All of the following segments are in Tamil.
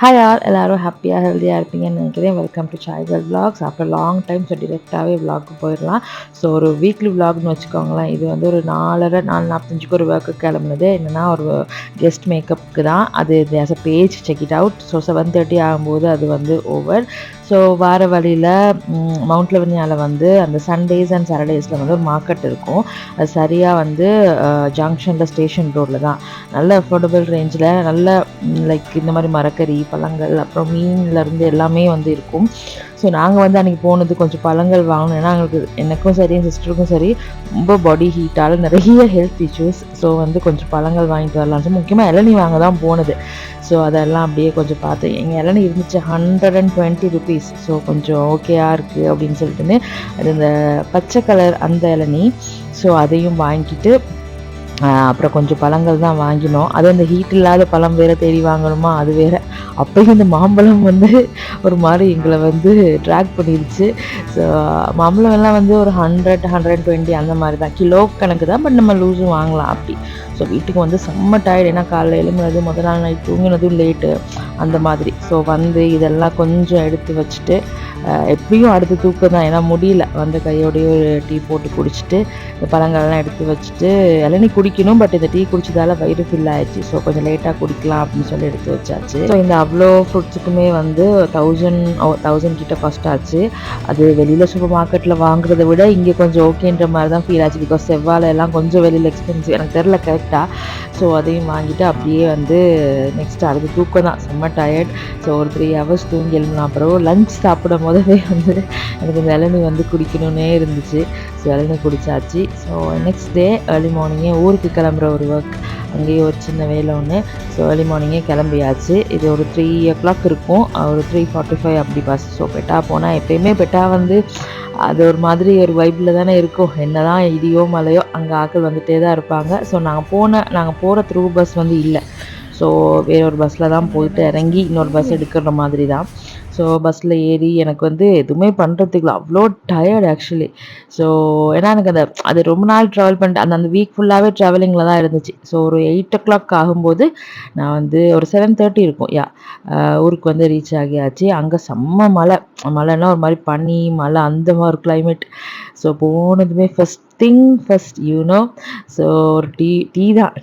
ஹாய் ஆல் எல்லாரும் ஹாப்பியாக ஹெல்த்தியாக இருப்பீங்கன்னு நினைக்கிறேன். Welcome to Saikal vlogs. After long time so டிரெக்டாகவே விளாக்கு போயிடலாம். ஸோ ஒரு வீக்லி விளாக்னு வச்சுக்கோங்களேன். இது வந்து ஒரு 4:45 ஒரு ஒர்க்கு கிளம்புனது. என்னென்னா ஒரு கெஸ்ட் மேக்கப்புக்கு தான். அது that's a page check it out. So 7:30 ஆகும்போது அது வந்து ஓவர். ஸோ வார வழியில் மவுண்ட் லெவனியாவில் வந்து அந்த சண்டேஸ் அண்ட் சாட்டர்டேஸில் வந்து ஒரு மார்க்கெட் இருக்கும். அது சரியாக வந்து ஜங்ஷனில் ஸ்டேஷன் ரோடில் தான். நல்ல அஃபோர்டபுள் ரேஞ்சில் நல்ல லைக் இந்த மாதிரி மரக்கறி பழங்கள் அப்புறம் மீன்லேருந்து எல்லாமே வந்து இருக்கும். ஸோ நாங்கள் வந்து அன்றைக்கி போனது கொஞ்சம் பழங்கள் வாங்கணும். ஏன்னா எனக்கும் சரி என் சிஸ்டருக்கும் சரி ரொம்ப பாடி ஹீட்டால் நிறைய ஹெல்த் இஷ்யூஸ். ஸோ வந்து கொஞ்சம் பழங்கள் வாங்கிட்டு வரலாம். ஸோ முக்கியமாக இளநீ வாங்க தான் போனது. ஸோ அதெல்லாம் அப்படியே கொஞ்சம் பார்த்து எங்கள் இளநீ இருந்துச்சு 120 rupees. ஸோ கொஞ்சம் ஓகேயா இருக்குது அப்படின்னு சொல்லிட்டுன்னு அது இந்த பச்சை கலர் அந்த இளநீ. ஸோ அதையும் வாங்கிட்டு அப்புறம் கொஞ்சம் பழங்கள் தான் வாங்கினோம். அது அந்த ஹீட் இல்லாத பழம் வேறு தேடி வாங்கணுமா, அது வேறு. அப்போயும் இந்த மாம்பழம் வந்து ஒரு மாதிரி எங்களை வந்து ட்ராக் பண்ணிடுச்சு. ஸோ மாம்பழம் எல்லாம் வந்து ஒரு 100-120 அந்த மாதிரி தான், கிலோ கணக்கு தான். பட் நம்ம லூஸும் வாங்கலாம் அப்படி. ஸோ வீட்டுக்கு வந்து செம்ம டயர்டு. ஏன்னா காலையில் எழும்புனது முதல் நாள் நைட் தூங்கினதும் லேட்டு அந்த மாதிரி. ஸோ வந்து இதெல்லாம் கொஞ்சம் எடுத்து வச்சுட்டு எப்படியும் அடுத்து தூக்கம் தான். ஏன்னா முடியல, வந்த கையோடையே ஒரு டீ போட்டு குடிச்சிட்டு இந்த பழங்கள்லாம் எடுத்து வச்சுட்டு இளநீ குடிக்கணும். பட் இந்த டீ குடிச்சதால வயிறு ஃபில் ஆயிடுச்சு. ஸோ கொஞ்சம் லேட்டாக குடிக்கலாம் அப்படின்னு சொல்லி எடுத்து வச்சாச்சு. ஸோ இந்த அவ்வளோ ஃப்ரூட்ஸுக்குமே வந்து 1000 கிட்ட ஃபஸ்ட் ஆச்சு. அது வெளியில் சூப்பர் மார்க்கெட்டில் வாங்குறத விட இங்கே கொஞ்சம் ஓகேன்ற மாதிரி தான் ஃபீல் ஆச்சு. பிகாஸ் செவ்வாழை எல்லாம் கொஞ்சம் வெளியில் எக்ஸ்பென்சிவ், எனக்கு தெரில கரெக்டாக. ஸோ அதையும் வாங்கிட்டு அப்படியே வந்து நெக்ஸ்ட் அடுத்து தூக்கம் தான், செம்ம டயர்ட். ஸோ ஒரு 3 hours தூங்கி எழுந்தலாம். அப்புறம் லஞ்ச் சாப்பிடும் போதவே வந்து எனக்கு இந்த இளநீ வந்து குடிக்கணுன்னே இருந்துச்சு. ஸோ இளநீ குடித்தாச்சு. ஸோ நெக்ஸ்ட் டே ஏர்லி மார்னிங்கே ஊருக்கு கிளம்புற ஒரு ஒர்க், அங்கேயே ஒரு சின்ன வேலை ஒன்று. ஸோ ஏர்லி மார்னிங்கே கிளம்பியாச்சு. இது ஒரு 3 o'clock இருக்கும், ஒரு 3:45 அப்படி பஸ். ஸோ பெட்டா போனால் எப்பயுமே பெட்டா வந்து அது ஒரு மாதிரி ஒரு வைப்பில் தானே இருக்கும். என்ன தான் இடியோ மழையோ அங்கே ஆட்கள் வந்துகிட்டே தான் இருப்பாங்க. ஸோ நாங்கள் போகிற த்ரூ பஸ் வந்து இல்லை. ஸோ வேற ஒரு பஸ்ஸில் தான் போயிட்டு இறங்கி இன்னொரு பஸ் எடுக்கிற மாதிரி தான். ஸோ பஸ்ஸில் ஏறி எனக்கு வந்து எதுவுமே பண்ணுறதுக்குல அவ்வளோ டயர்டு ஆக்சுவலி. ஸோ ஏன்னா எனக்கு அது ரொம்ப நாள் ட்ராவல் பண்ணிட்டு அந்த வீக் ஃபுல்லாகவே ட்ராவலிங்கில் தான் இருந்துச்சு. ஸோ ஒரு 8 o'clock ஆகும்போது நான் வந்து ஒரு 7:30 இருக்கும் ஊருக்கு வந்து ரீச் ஆகியாச்சு. அங்கே செம்ம மழைன்னா ஒரு மாதிரி பனி மழை அந்த மாதிரி ஒரு கிளைமேட். ஸோ போனதுமே ஃபஸ்ட் ஸோ ஒரு டீ தான்.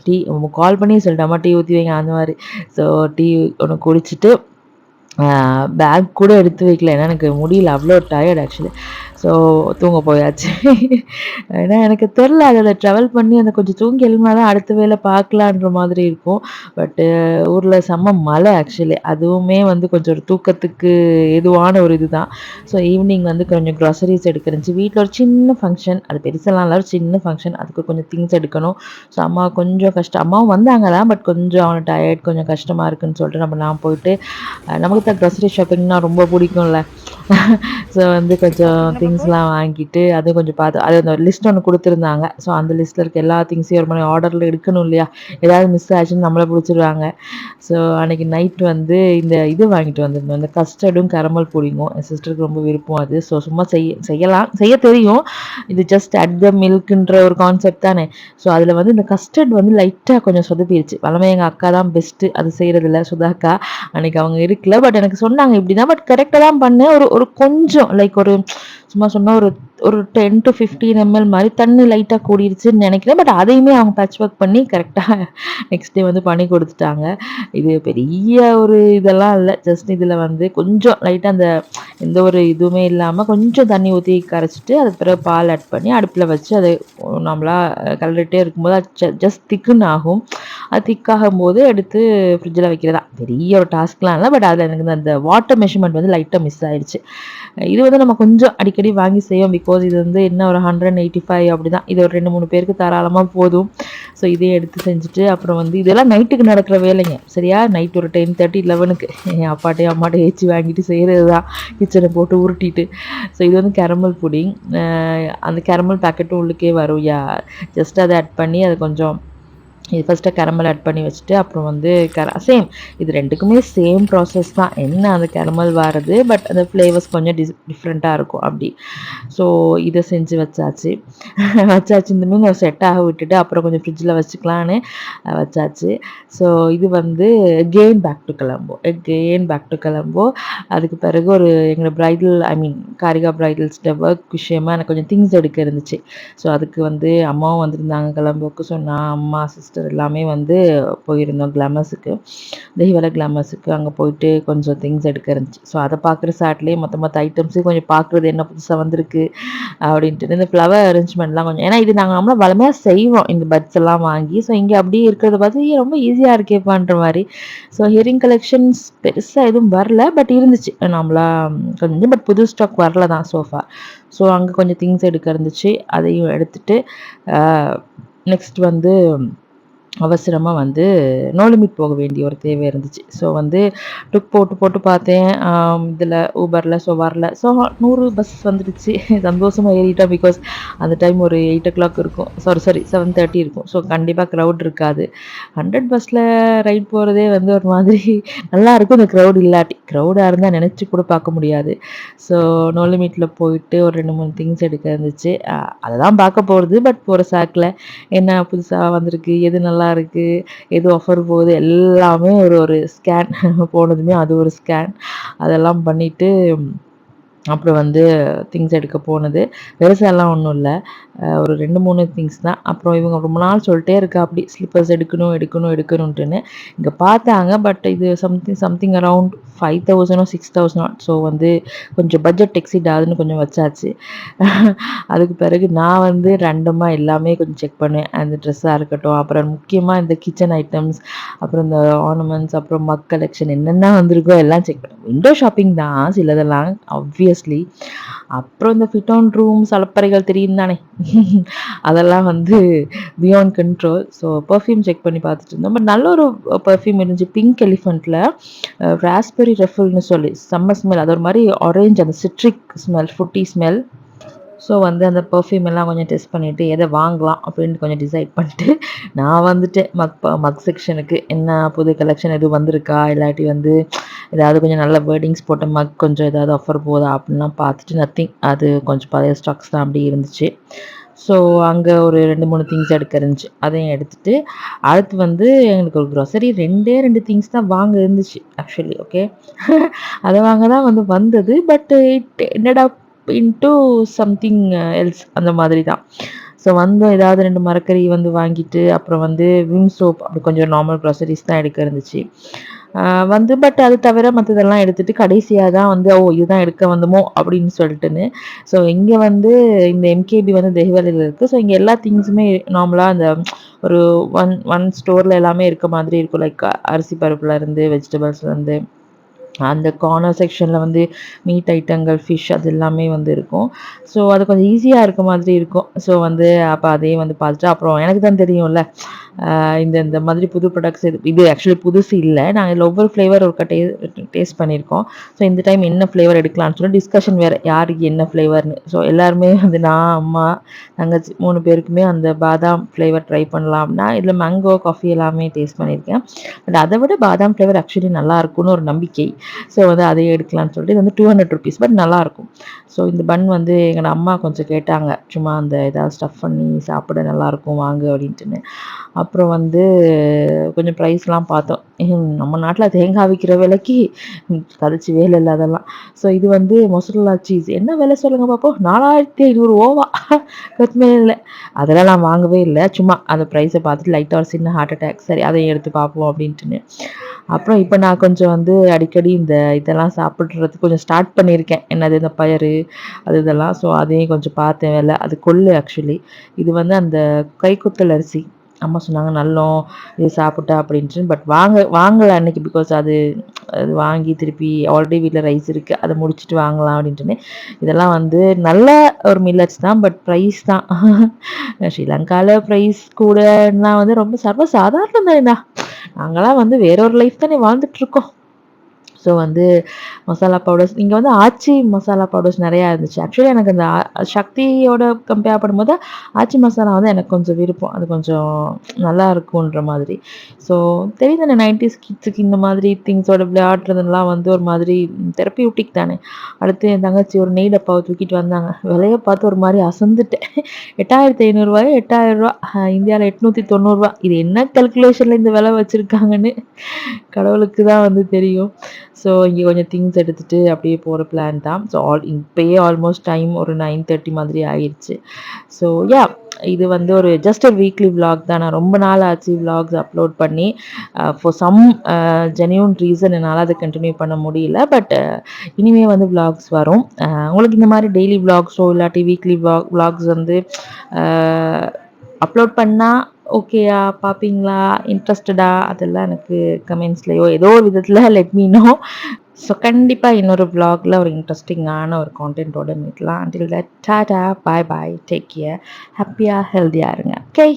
கால் பண்ணி சொல்லிட்டாமா டீ ஊற்றி வைங்க அந்த மாதிரி. ஸோ டீ ஒன்று குடிச்சிட்டு பேக் கூட எடுத்து வைக்கல. ஏன்னா எனக்கு முடியல, அவ்வளோ டயர்ட் ஆக்சுவலி. ஸோ தூங்க போயாச்சு. ஏன்னா எனக்கு தெரில அதை ட்ராவல் பண்ணி அந்த கொஞ்சம் தூங்கி எழுமா தான் அடுத்த வேலை பார்க்கலான்ற மாதிரி இருக்கும். பட்டு ஊரில் செம்ம மழை ஆக்சுவலி. அதுவுமே வந்து கொஞ்சம் ஒரு தூக்கத்துக்கு ஏதுவான ஒரு இது தான். ஸோ ஈவினிங் வந்து கொஞ்சம் க்ராசரிஸ் எடுக்கிறந்துச்சு. வீட்டில் ஒரு சின்ன ஃபங்க்ஷன், அது பெருசெல்லாம் இல்லை, ஒரு சின்ன ஃபங்க்ஷன். அதுக்கு கொஞ்சம் திங்ஸ் எடுக்கணும். ஸோ அம்மா கொஞ்சம் கஷ்டம், அம்மாவும் வந்தாங்க தான். பட் கொஞ்சம் அவனை டயர்ட் கொஞ்சம் கஷ்டமாக இருக்குதுன்னு சொல்லிட்டு நான் போயிட்டு நமக்கு தான் க்ராசரி ஷாப்பிங்னா ரொம்ப பிடிக்கும்ல. ஸோ வந்து கொஞ்சம் திங்ஸ்லாம் வாங்கிட்டு அது கொஞ்சம் பார்த்து அது அந்த லிஸ்ட் ஒன்று கொடுத்துருந்தாங்க. ஸோ அந்த லிஸ்ட்டில் இருக்க எல்லா திங்ஸையும் ஒரு மாதிரி ஆர்டரில் எடுக்கணும் இல்லையா, ஏதாவது மிஸ் ஆச்சுன்னு நம்மளை பிடிச்சிருவாங்க. ஸோ அன்றைக்கி நைட் வந்து இந்த இது வாங்கிட்டு வந்திருந்தோம், இந்த கஸ்டர்டும் கரமல் புடிங்கும். என் சிஸ்டருக்கு ரொம்ப விருப்பம் அது. ஸோ சும்மா செய்ய தெரியும். இது ஜஸ்ட் அட் த மில்க்குன்ற ஒரு கான்செப்ட் தானே. ஸோ அதில் வந்து இந்த கஸ்டர்ட் வந்து லைட்டாக கொஞ்சம் சொதப்பிடுச்சு. வளமே எங்கள் அக்கா தான் பெஸ்ட்டு அது செய்கிறதில்ல, சுதாக்கா. அன்றைக்கி அவங்க இருக்கல. பட் எனக்கு சொன்னாங்க இப்படி தான், பட் கரெக்டாக தான் பண்ணேன். ஒரு கொஞ்சம் லைக் ஒரு சும்மா சொன்னால் ஒரு 10 to 15 ml மாதிரி தண்ணி லைட்டாக கூடிருச்சுன்னு நினைக்கிறேன். பட் அதையுமே அவங்க பேட்ச் ஒர்க் பண்ணி கரெக்டாக நெக்ஸ்ட் டே வந்து பண்ணி கொடுத்துட்டாங்க. இது பெரிய ஒரு இதெல்லாம் இல்லை, ஜஸ்ட் இதில் வந்து கொஞ்சம் லைட்டாக அந்த எந்த ஒரு இதுவுமே இல்லாமல் கொஞ்சம் தண்ணி ஊற்றி கரைச்சிட்டு அதுக்கு பிறகு பால் ஆட் பண்ணி அடுப்பில் வச்சு அதை நம்மளாக கலரிட்டே இருக்கும்போது அது ஜஸ்ட் திக்குன்னு ஆகும். அது திக்காகும் போது எடுத்து ஃப்ரிட்ஜில் வைக்கிறதா பெரிய ஒரு டாஸ்க்லாம் இல்லை. பட் அதில் எனக்கு அந்த வாட்டர் மெஷர்மெண்ட் வந்து லைட்டாக மிஸ் ஆயிடுச்சு. இது வந்து நம்ம கொஞ்சம் அடிக்கடி வாங்கி செய்வோம். பிகாஸ் இது வந்து என்ன ஒரு 185 அப்படி தான். இது ஒரு 2-3 பேருக்கு தாராளமாக போதும். ஸோ இதே எடுத்து செஞ்சுட்டு அப்புறம் வந்து இதெல்லாம் நைட்டுக்கு நடக்கிற வேலைங்க சரியா. நைட் ஒரு 10:30 11க்கு என் அம்மாட்டையும் ஏச்சி வாங்கிட்டு செய்கிறது தான், கிச்சனை போட்டு உருட்டிட்டு. ஸோ இது வந்து கேரமல் புடிங். அந்த கேரமல் பேக்கெட்டும் உள்ளுக்கே வரும் ஜஸ்ட் அதை ஆட் பண்ணி அதை கொஞ்சம் இது ஃபஸ்ட்டு கேரமல் ஆட் பண்ணி வச்சுட்டு அப்புறம் வந்து சேம் இது ரெண்டுக்குமே சேம் ப்ராசஸ் தான். என்ன அந்த கேரமல் வாரது, பட் அந்த ஃப்ளேவர்ஸ் கொஞ்சம் டிஃப்ரெண்ட்டாக இருக்கும் அப்படி. ஸோ இதை செஞ்சு வச்சாச்சு. வச்சாச்சு இந்த மீன் செட் ஆக விட்டுட்டு அப்புறம் கொஞ்சம் ஃப்ரிட்ஜில் வச்சுக்கலான்னு வச்சாச்சு. ஸோ இது வந்து கெயின் பேக் டு கொலம்போ. அதுக்கு பிறகு ஒரு எங்களோட பிரைடல் காரிகா பிரைடல்ஸோட ஒர்க் விஷயமா எனக்கு கொஞ்சம் திங்ஸ் எடுக்க இருந்துச்சு. ஸோ அதுக்கு வந்து அம்மாவும் வந்திருந்தாங்க கொலம்போக்கு. ஸோ நான் அம்மா சிஸ்டர் எல்லாமே வந்து போயிருந்தோம் கிளாமர்ஸுக்கு, தெய்வல கிளாமர்ஸுக்கு. அங்கே போயிட்டு கொஞ்சம் திங்ஸ் எடுக்க இருந்துச்சு. ஸோ அதை பார்க்குற சாட்லேயே மொத்த ஐட்டம்ஸையும் கொஞ்சம் பார்க்குறது என்ன புதுசாக வந்திருக்கு அப்படின்ட்டு இந்த ஃப்ளவர் அரேஞ்ச்மெண்ட்லாம் கொஞ்சம், ஏன்னா இது நாங்கள் நம்மளாம் வளமையாக செய்வோம் இந்த பட்ஸ் எல்லாம் வாங்கி. ஸோ இங்கே அப்படியே இருக்கிறத பார்த்து ரொம்ப ஈஸியாக இருக்கேப்பான்ற மாதிரி. ஸோ ஹியரிங் கலெக்ஷன்ஸ் பெருசாக எதுவும் வரல, பட் இருந்துச்சு நம்மளா கொஞ்சம், பட் புது ஸ்டாக் வரல தான் சோஃபா. ஸோ அங்கே கொஞ்சம் திங்ஸ் எடுக்க இருந்துச்சு, அதையும் எடுத்துட்டு நெக்ஸ்ட் வந்து அவசரமாக வந்து நோ லிமிட் போக வேண்டிய ஒரு தேவை இருந்துச்சு. ஸோ வந்து போட்டு பார்த்தேன் இதில் ஊபரில். ஸோ வரல. ஸோ 100 பஸ் வந்துடுச்சு. சந்தோஷமாக ஏறிட்டோம். பிகாஸ் அந்த டைம் ஒரு 8 o'clock இருக்கும், சாரி 7:30 இருக்கும். ஸோ கண்டிப்பாக க்ரௌட் இருக்காது. 100 பஸ்ஸில் ரைட் போகிறதே வந்து ஒரு மாதிரி நல்லாயிருக்கும் இந்த க்ரௌட் இல்லாட்டி. க்ரௌடாக இருந்தால் நினச்சி கூட பார்க்க முடியாது. ஸோ நோ லிமிட்டில் போயிட்டு ஒரு 2-3 திங்ஸ் எடுக்க இருந்துச்சு. அதை தான் பார்க்க போகிறது. பட் போகிற சாக்கில் என்ன புதுசாக வந்திருக்கு, எது நல்லா இருக்குது, எது ஆஃபர் போகுது, எல்லாமே ஒரு ஸ்கேன். போனதுமே அது ஒரு ஸ்கேன். அதெல்லாம் பண்ணிவிட்டு அப்புறம் வந்து திங்ஸ் எடுக்க போனது. பெருசாலாம் ஒன்றும் இல்லை, ஒரு 2-3 திங்ஸ் தான். அப்புறம் இவங்க ரொம்ப நாள் சொல்லிட்டே இருக்கா அப்படி ஸ்லிப்பர்ஸ் எடுக்கணுன்ட்டுன்னு. இங்கே பார்த்தாங்க, பட் இது சம்திங் அரவுண்ட் 5,000 6,000. ஸோ வந்து கொஞ்சம் பட்ஜெட் எக்ஸிட் ஆகுதுன்னு கொஞ்சம் வச்சாச்சு. அதுக்கு பிறகு நான் வந்து ரேண்டமாக எல்லாமே கொஞ்சம் செக் பண்ணுவேன். அந்த ட்ரெஸ்ஸாக இருக்கட்டும், அப்புறம் முக்கியமாக இந்த கிச்சன் ஐட்டம்ஸ், அப்புறம் இந்த ஆர்னமெண்ட்ஸ், அப்புறம் மக் கலெக்ஷன் என்னென்ன வந்திருக்கோ எல்லாம் செக் பண்ணுவேன். விண்டோ ஷாப்பிங் தான் சிலதெல்லாம் ஆப்வியஸ்லி. அப்புறம் இந்த ஃபிட் ஆன் ரூம்ஸ் அலப்பறைகள் தெரியும் தானே. அதெல்லாம் வந்து beyond control. So perfume check பண்ணி பார்த்துட்டு இருந்தோம். பட் நல்ல ஒரு பர்ஃப்யூம் இருந்துச்சு, பிங்க் எலிஃபெண்ட்டில் ராஸ்பெரி ரெஃபில்னு சொல்லி செம்ம ஸ்மெல். அது ஒரு மாதிரி ஆரேஞ்ச், அந்த citric smell, fruity smell. So வந்து அந்த பர்ஃப்யூம் எல்லாம் கொஞ்சம் டெஸ்ட் பண்ணிவிட்டு எதை வாங்கலாம் அப்படின்ட்டு கொஞ்சம் டிசைட் பண்ணிட்டு நான் வந்துட்டேன் மக் செக்ஷனுக்கு. என்ன புது கலெக்ஷன் எதுவும் வந்திருக்கா, இல்லாட்டி வந்து ஏதாவது கொஞ்சம் நல்ல வேர்டிங்ஸ் போட்ட மக் கொஞ்சம் ஏதாவது ஆஃபர் போதா அப்படின்லாம் பார்த்துட்டு நத்திங். அது கொஞ்சம் பழைய ஸ்டாக்ஸ் தான் அப்படி இருந்துச்சு. ஸோ அங்கே ஒரு 2-3 திங்ஸ் எடுக்க இருந்துச்சு, அதையும் எடுத்துகிட்டு அடுத்து வந்து எங்களுக்கு ஒரு க்ராசரி 2 திங்ஸ் தான் வாங்க இருந்துச்சு ஆக்சுவலி. ஓகே, அதை வாங்க தான் வந்தது. பட் இட் என்னடா இன்டூ சம்திங் எல்ஸ் அந்த மாதிரி தான். ஸோ வந்தோம், ஏதாவது 2 மரக்கறி வாங்கிட்டு அப்புறம் விம் சோப் அப்படி கொஞ்சம் நார்மல் க்ராசரிஸ் தான் எடுக்க இருந்துச்சு. பட் அது தவிர மற்றதெல்லாம் எடுத்துகிட்டு கடைசியாக தான் ஓ இதுதான் எடுக்க வந்தோமோ அப்படின்னு சொல்லிட்டுன்னு. ஸோ இங்கே இந்த எம்கேபி தெஹ்வலியில் இருக்குது. ஸோ இங்கே எல்லா திங்ஸுமே நார்மலாக அந்த ஒரு ஒன் ஸ்டோரில் எல்லாமே இருக்க மாதிரி இருக்கும். லைக் அரிசி பருப்புலேருந்து வெஜிடபிள்ஸ்லேருந்து அந்த கார்னர் செக்ஷனில் மீட் ஐட்டங்கள், ஃபிஷ் அது எல்லாமே இருக்கும். ஸோ அது கொஞ்சம் ஈஸியாக இருக்க மாதிரி இருக்கும். ஸோ அப்போ அதையும் பார்த்துட்டு அப்புறம் எனக்கு தான் தெரியும்ல இந்த மாதிரி புது ப்ராடக்ட்ஸ் இது ஆக்சுவலி புதுசு இல்லை. நாங்கள் இதில் ஒவ்வொரு ஃப்ளேவர் ஒரு டேஸ்ட் பண்ணியிருக்கோம். ஸோ இந்த டைம் என்ன ஃப்ளேவர் எடுக்கலாம்னு சொல்லி டிஸ்கஷன் வேறு, யாருக்கு என்ன ஃப்ளேவர்னு. ஸோ எல்லாருமே நான், அம்மா, தங்கச்சி 3 பேருக்குமே அந்த பாதாம் ஃப்ளேவர் ட்ரை பண்ணலாம்னா இதில் மேங்கோ காஃபி எல்லாமே டேஸ்ட் பண்ணியிருக்கேன். பட் அதை விட பாதாம் ஃப்ளேவர் ஆக்சுவலி நல்லா இருக்கும்னு ஒரு நம்பிக்கை. ஸோ அதை எடுக்கலாம்னு சொல்லிட்டு இது 200 rupees, பட் நல்லாயிருக்கும். ஸோ இந்த பன் எங்கள் அம்மா கொஞ்சம் கேட்டாங்க, சும்மா அந்த ஏதாவது ஸ்டஃப் பண்ணி சாப்பிட நல்லாயிருக்கும் வாங்க அப்படின்ட்டுன்னு. அப்புறம் கொஞ்சம் ப்ரைஸ்லாம் பார்த்தோம். நம்ம நாட்டில் தேங்காய் விற்கிற விலைக்கு கழிச்சு வேலை இல்லை அதெல்லாம். ஸோ இது மொசரல்லா சீஸ் என்ன விலை சொல்லுங்கள் பார்ப்போம், 4,500 ஓவா கொத்தமல்லியில். அதெல்லாம் நான் வாங்கவே இல்லை, சும்மா அந்த ப்ரைஸை பார்த்துட்டு லைட்டாக ஒரு சின்ன ஹார்ட் அட்டாக், சரி அதையும் எடுத்து பார்ப்போம் அப்படின்ட்டுன்னு. அப்புறம் இப்போ நான் கொஞ்சம் அடிக்கடி இதெல்லாம் சாப்பிட்றதுக்கு கொஞ்சம் ஸ்டார்ட் பண்ணியிருக்கேன். என்னது இந்த பயறு அது இதெல்லாம். ஸோ அதையும் கொஞ்சம் பார்த்தேன் வேலை. அது கொள்ளு ஆக்சுவலி. இது அந்த கைக்குத்தல் அரிசி. அம்மா சொன்னாங்க நல்லோம் இது சாப்பிட்டா அப்படின்ட்டு. பட் வாங்கலை அன்னைக்கு. பிகாஸ் அது வாங்கி திருப்பி ஆல்ரெடி வீட்டில் ரைஸ் இருக்குது, அதை முடிச்சுட்டு வாங்கலாம் அப்படின்ட்டுன்னு. இதெல்லாம் நல்ல ஒரு மில்லட்ஸ் தான், பட் ப்ரைஸ் தான். ஸ்ரீலங்காவில் ப்ரைஸ் கூடனா ரொம்ப சர்வசாதாரணம் தானேண்ணா. நாங்களாம் வேற ஒரு லைஃப் தானே வாழ்ந்துட்டுருக்கோம். ஸோ வந்து மசாலா பவுடர்ஸ் இங்கே வந்து ஆச்சி மசாலா பவுடர்ஸ் நிறையா இருந்துச்சு. ஆக்சுவலி எனக்கு அந்த சக்தியோட கம்பேர் பண்ணும்போது ஆச்சி மசாலா வந்து எனக்கு கொஞ்சம் விருப்பம். அது கொஞ்சம் நல்லா இருக்குன்ற மாதிரி. ஸோ தெரியுது இந்த 90s கிட்ஸுக்கு இந்த மாதிரி திங்ஸோட விளையாடுறதெல்லாம் வந்து ஒரு மாதிரி தெரப்பியூட்டிக் தானே. அடுத்து என் தங்கச்சி ஒரு நெய் டப்பாவை தூக்கிட்டு வந்தாங்க. விலைய பார்த்து ஒரு மாரி அசந்துட்டேன். ரூ. 8,500 ரூ. 8,000 இந்தியால ரூ. 890. இது என்ன கால்குலேஷன்ல இந்த விலை வச்சிருக்காங்கன்னு கடவுளுக்கு தான் வந்து தெரியும். ஸோ இங்கே கொஞ்சம் திங்ஸ் எடுத்துட்டு அப்படியே போற பிளான் தான். ஸோ இப்பயே ஆல்மோஸ்ட் டைம் ஒரு 9:30 மாதிரி ஆயிருச்சு. ஸோ இது வந்து ஒரு ஜஸ்ட் ஒரு வீக்லி விளாக் தான். நான் ரொம்ப நாள் ஆச்சு விளாக்ஸ் அப்லோட் பண்ணி. ஃபார் சம் ஜென்யூன் ரீசன் என்னால் அதை கண்டினியூ பண்ண முடியல. பட் இனிமே வந்து விளாக்ஸ் வரும். உங்களுக்கு இந்த மாதிரி டெய்லி விளாக்ஸோ இல்லாட்டி வீக்லி விளாக்ஸ் வந்து அப்லோட் பண்ணால் ஓகேயா, பார்ப்பீங்களா, இன்ட்ரெஸ்டடா, அதெல்லாம் எனக்கு கமெண்ட்ஸ்லையோ ஏதோ ஒரு விதத்தில் லெட் மீ நோ. ஸோ கண்டிப்பாக இன்னொரு விளாகில் ஒரு இன்ட்ரெஸ்டிங்கான ஒரு கான்டென்ட்டோட மீட்லாம். Until that tata, bye bye, take care, ஹாப்பியாக ஹெல்த்தியாக இருங்க. ஓகே.